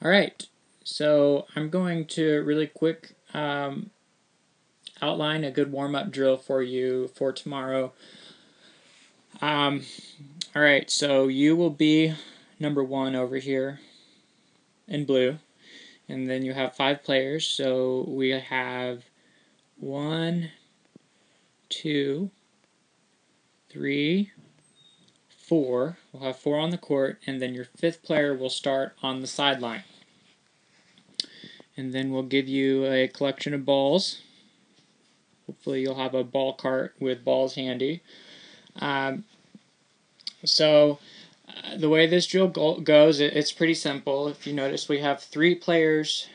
All right, so I'm going to really quick outline a good warm-up drill for you for tomorrow. All right, so you will be number 1 over here in blue, and then you have 5 players. So we have 1, 2, 3, 4. We'll have 4 on the court, and then your 5th player will start on the sideline. And then we'll give you a collection of balls. Hopefully you'll have a ball cart with balls handy. The way this drill goes, it's pretty simple. If you notice, we have 3 players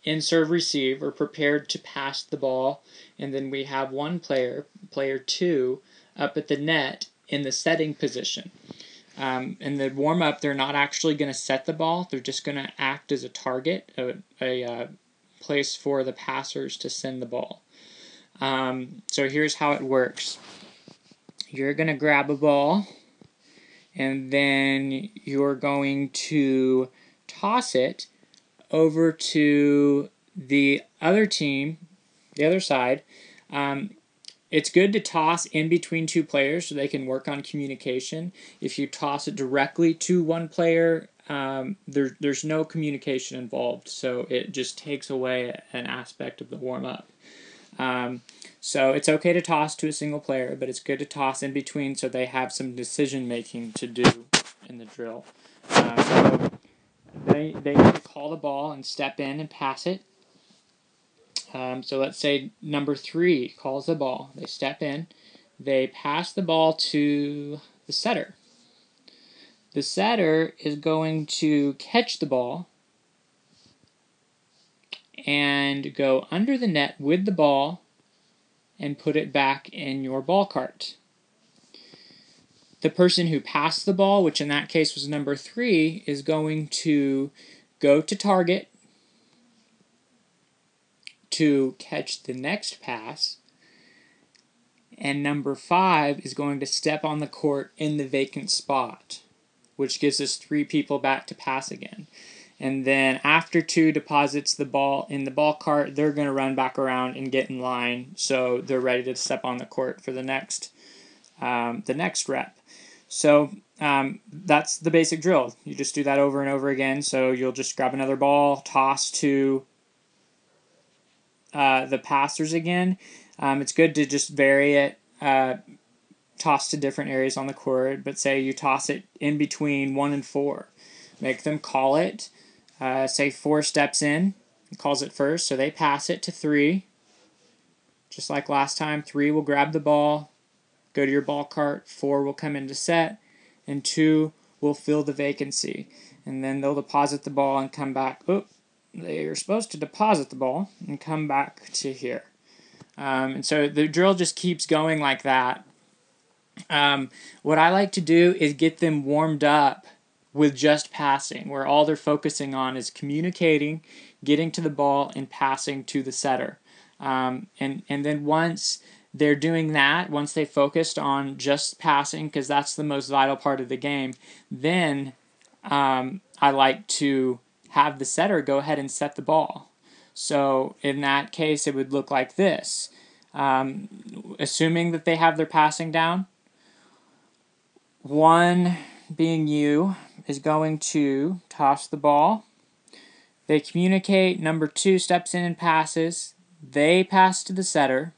in serve receive or prepared to pass the ball, and then we have 1 player, player 2, up at the net in the setting position. In the warm-up, they're not actually going to set the ball. They're just going to act as a target, a place for the passers to send the ball. So here's how it works. You're going to grab a ball, and then you're going to toss it over to the other team, the other side. It's good to toss in between 2 players so they can work on communication. If you toss it directly to 1 player, there's no communication involved, so it just takes away an aspect of the warm-up. So it's okay to toss to a single player, but it's good to toss in between so they have some decision making to do in the drill. So they need to call the ball and step in and pass it. So let's say number 3 calls the ball. They step in. They pass the ball to the setter. The setter is going to catch the ball and go under the net with the ball and put it back in your ball cart. The person who passed the ball, which in that case was number 3, is going to go to target to catch the next pass, and number 5 is going to step on the court in the vacant spot, which gives us 3 people back to pass again. And then after 2 deposits the ball in the ball cart, they're going to run back around and get in line, so they're ready to step on the court for the next rep. So that's the basic drill. You just do that over and over again. So you'll just grab another ball, toss to the passers again. It's good to just vary it, toss to different areas on the court, but say you toss it in between 1 and 4. Make them call it. Say 4 steps in, calls it first, so they pass it to 3. Just like last time, 3 will grab the ball, go to your ball cart, 4 will come into set, and 2 will fill the vacancy. And then they'll deposit the ball and come back. They are supposed to deposit the ball and come back to here. And so the drill just keeps going like that. What I like to do is get them warmed up with just passing, where all they're focusing on is communicating, getting to the ball, and passing to the setter. And then once they're doing that, once they focused on just passing, because that's the most vital part of the game, then I like to have the setter go ahead and set the ball. So in that case, it would look like this. Assuming that they have their passing down, 1 being you is going to toss the ball. They communicate. Number 2 steps in and passes. They pass to the setter.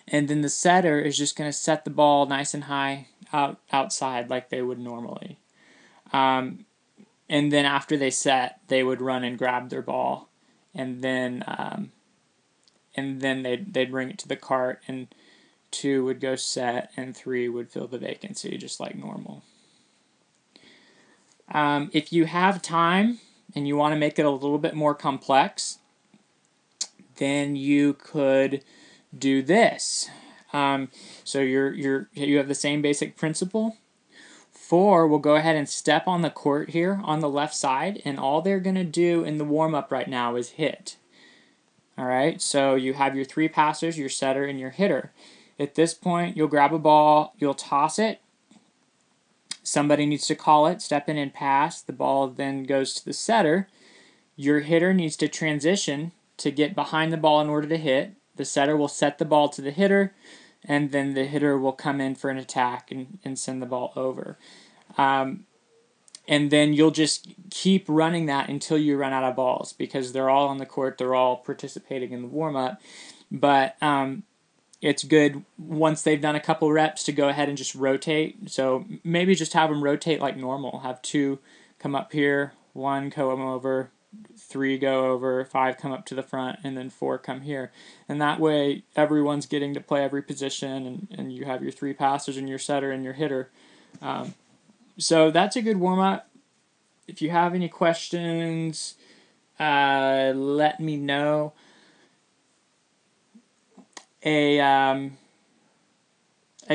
And then the setter is just going to set the ball nice and high outside like they would normally. And then after they set, they would run and grab their ball. And then they'd bring it to the cart, and 2 would go set, and 3 would fill the vacancy just like normal. If you have time and you want to make it a little bit more complex, then you could do this. So you have the same basic principle. 4 will go ahead and step on the court here on the left side, and all they're going to do in the warm-up right now is hit. Alright, so you have your 3 passers, your setter, and your hitter. At this point, you'll grab a ball, you'll toss it, somebody needs to call it, step in and pass. The ball then goes to the setter. Your hitter needs to transition to get behind the ball in order to hit. The setter will set the ball to the hitter, and then the hitter will come in for an attack and send the ball over. And then you'll just keep running that until you run out of balls, because they're all on the court, they're all participating in the warm-up. But it's good once they've done a couple reps to go ahead and just rotate. So maybe just have them rotate like normal. Have 2 come up here, 1 come over, 3 go over, 5 come up to the front, and then 4 come here. And that way everyone's getting to play every position, and you have your 3 passers and your setter and your hitter. So that's a good warm-up. If you have any questions, let me know. A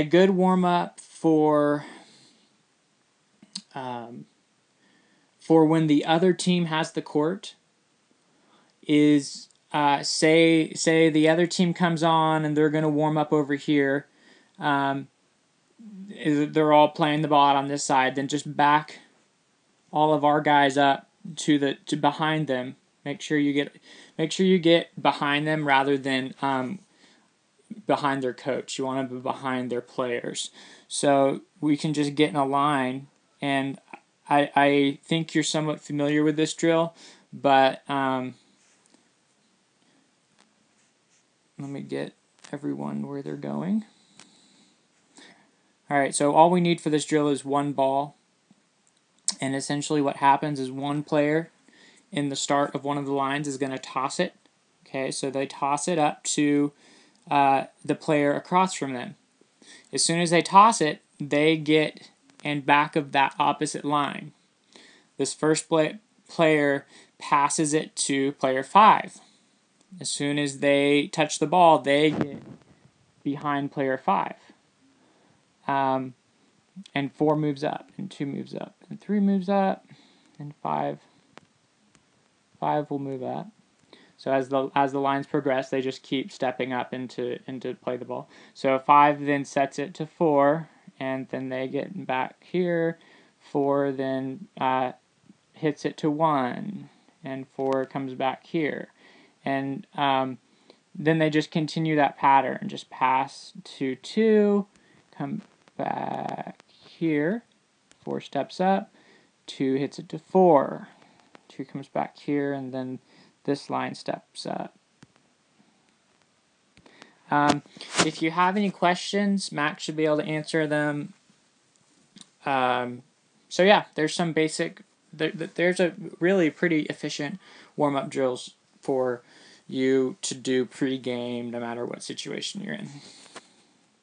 good warm-up for when the other team has the court is say the other team comes on and they're going to warm up over here. They're all playing the ball out on this side. Then just back all of our guys up to behind them. Make sure you get behind them rather than behind their coach. You want to be behind their players. So we can just get in a line, and I think you're somewhat familiar with this drill, but let me get everyone where they're going. Alright, so all we need for this drill is 1 ball, and essentially what happens is one player in the start of one of the lines is going to toss it. Okay, so they toss it up to the player across from them. As soon as they toss it, they get in back of that opposite line. This first player passes it to player 5. As soon as they touch the ball, they get behind player 5. And 4 moves up, and 2 moves up, and 3 moves up, and 5 will move up. So as the lines progress, they just keep stepping up into play the ball. So 5 then sets it to 4, and then they get back here. 4 then hits it to 1, and 4 comes back here. And then they just continue that pattern. Just pass to 2, come back here, 4 steps up, 2 hits it to 4, 2 comes back here, and then this line steps up. If you have any questions, Max should be able to answer them. So yeah, there's some basic, there's a really pretty efficient warm-up drills for you to do pre-game no matter what situation you're in.